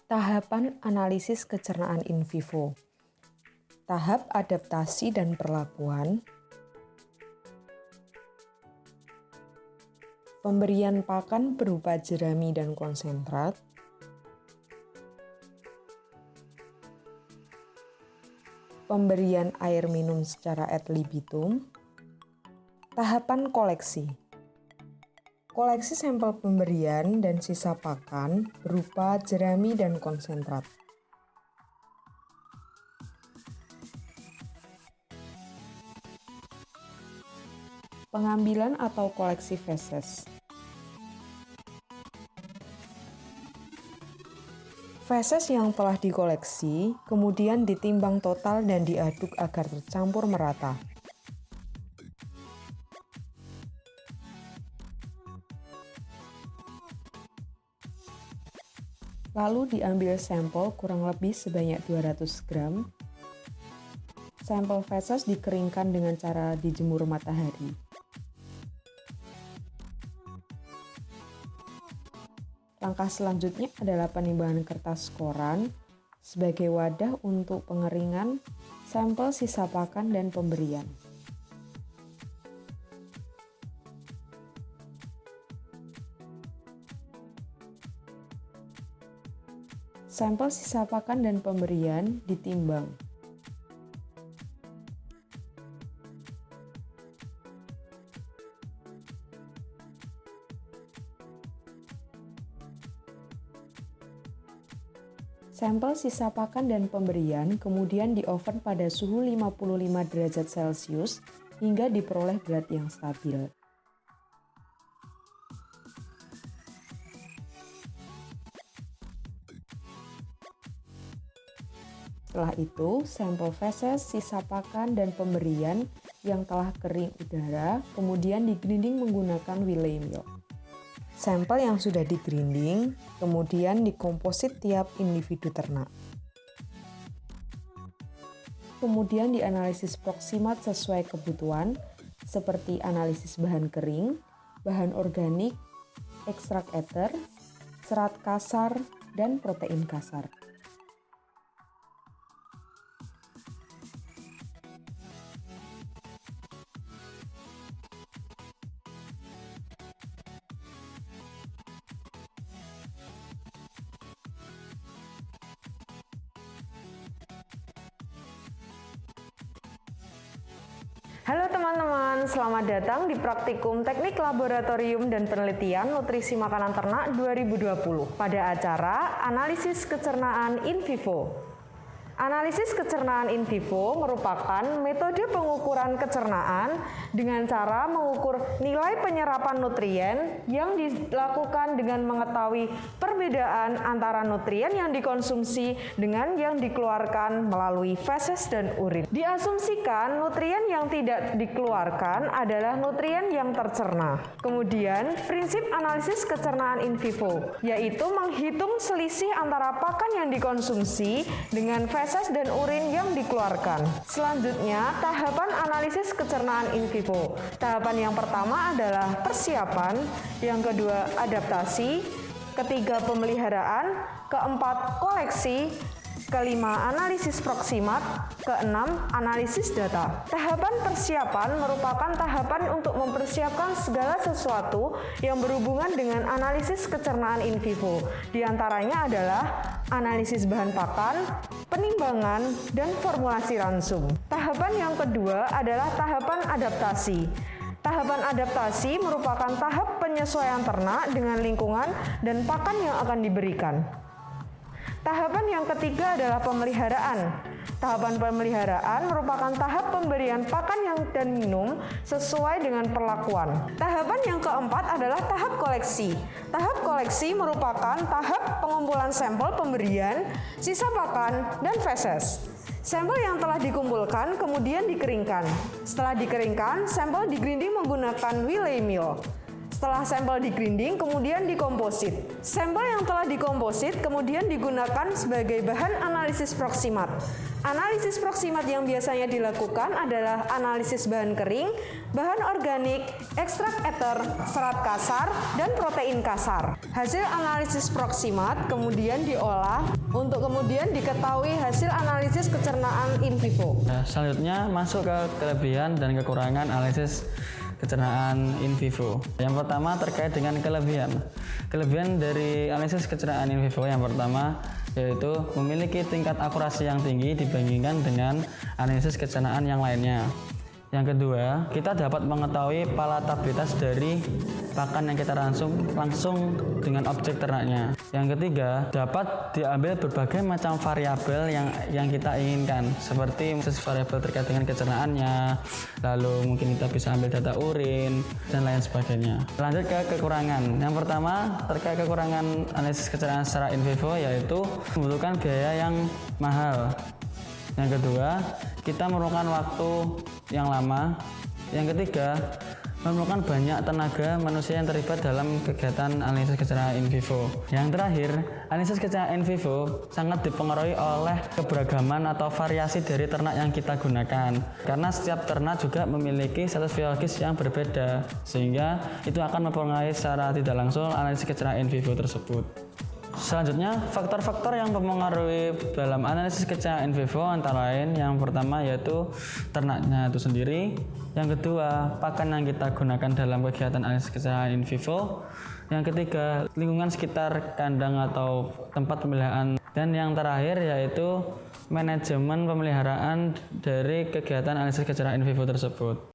Tahapan analisis kecernaan in vivo. Tahap adaptasi dan perlakuan. Pemberian pakan berupa jerami dan konsentrat. Pemberian air minum secara ad libitum. Tahapan koleksi. Koleksi sampel pemberian dan sisa pakan berupa jerami dan konsentrat. Pengambilan atau koleksi feses. Feses yang telah dikoleksi kemudian ditimbang total dan diaduk agar tercampur merata. Lalu diambil sampel kurang lebih sebanyak 200 gram. Sampel feses dikeringkan dengan cara dijemur matahari. Langkah selanjutnya adalah penimbangan kertas koran sebagai wadah untuk pengeringan sampel sisa pakan dan pemberian. Sampel sisa pakan dan pemberian ditimbang. Sampel sisa pakan dan pemberian kemudian di-oven pada suhu 55 derajat Celcius hingga diperoleh berat yang stabil. Setelah itu, sampel feses, sisa pakan, dan pemberian yang telah kering udara kemudian digrinding menggunakan Wiley mill. Sampel yang sudah digrinding kemudian dikomposit tiap individu ternak. Kemudian dianalisis proksimat sesuai kebutuhan seperti analisis bahan kering, bahan organik, ekstrak ether, serat kasar, dan protein kasar. Halo teman-teman, selamat datang di Praktikum Teknik Laboratorium dan Penelitian Nutrisi Makanan Ternak 2020 pada acara Analisis Kecernaan in Vivo. Analisis kecernaan in vivo merupakan metode pengukuran kecernaan dengan cara mengukur nilai penyerapan nutrien yang dilakukan dengan mengetahui perbedaan antara nutrien yang dikonsumsi dengan yang dikeluarkan melalui feses dan urin. Diasumsikan nutrien yang tidak dikeluarkan adalah nutrien yang tercerna. Kemudian, prinsip analisis kecernaan in vivo yaitu menghitung selisih antara pakan yang dikonsumsi dengan feses dan urin yang dikeluarkan. Selanjutnya, tahapan analisis kecernaan in vivo. Tahapan yang pertama adalah persiapan, yang kedua adaptasi, ketiga pemeliharaan, keempat koleksi, kelima analisis proksimat, keenam analisis data. Tahapan persiapan merupakan tahapan untuk mempersiapkan segala sesuatu yang berhubungan dengan analisis kecernaan in vivo. Di antaranya adalah analisis bahan pakan, penimbangan, dan formulasi ransum. Tahapan yang kedua adalah tahapan adaptasi. Tahapan adaptasi merupakan tahap penyesuaian ternak dengan lingkungan dan pakan yang akan diberikan. Tahapan yang ketiga adalah pemeliharaan. Tahapan pemeliharaan merupakan tahap pemberian pakan dan minum sesuai dengan perlakuan. Tahapan yang keempat adalah tahap koleksi. Tahap koleksi merupakan tahap pengumpulan sampel pemberian, sisa pakan, dan feses. Sampel yang telah dikumpulkan kemudian dikeringkan. Setelah dikeringkan, sampel digrinding menggunakan Wiley mill. Setelah sampel digrinding, kemudian dikomposit. Sampel yang telah dikomposit kemudian digunakan sebagai bahan analisis proksimat. Analisis proksimat yang biasanya dilakukan adalah analisis bahan kering, bahan organik, ekstrak ether, serat kasar, dan protein kasar. Hasil analisis proksimat kemudian diolah untuk kemudian diketahui hasil analisis kecernaan in vivo. Nah, selanjutnya masuk ke kelebihan dan kekurangan analisis kecernaan in vivo. Yang pertama terkait dengan kelebihan. Kelebihan dari analisis kecernaan in vivo yang pertama yaitu memiliki tingkat akurasi yang tinggi dibandingkan dengan analisis kecernaan yang lainnya. Yang kedua, kita dapat mengetahui palatabilitas dari pakan yang kita langsung dengan objek ternaknya. Yang ketiga, dapat diambil berbagai macam variabel yang kita inginkan, seperti variabel terkait dengan kecernaannya, lalu mungkin kita bisa ambil data urin, dan lain sebagainya. Lanjut ke kekurangan. Yang pertama, terkait kekurangan analisis kecernaan secara in vivo, yaitu membutuhkan biaya yang mahal. Yang kedua, kita memerlukan waktu yang lama. Yang ketiga, memerlukan banyak tenaga manusia yang terlibat dalam kegiatan analisis kecernaan in vivo. Yang terakhir, analisis kecernaan in vivo sangat dipengaruhi oleh keberagaman atau variasi dari ternak yang kita gunakan. Karena setiap ternak juga memiliki status fisiologis yang berbeda, sehingga itu akan mempengaruhi secara tidak langsung analisis kecernaan in vivo tersebut. Selanjutnya, faktor-faktor yang mempengaruhi dalam analisis kecernaan in vivo antara lain yang pertama yaitu ternaknya itu sendiri, yang kedua pakan yang kita gunakan dalam kegiatan analisis kecernaan in vivo, yang ketiga lingkungan sekitar kandang atau tempat pemeliharaan, dan yang terakhir yaitu manajemen pemeliharaan dari kegiatan analisis kecernaan in vivo tersebut.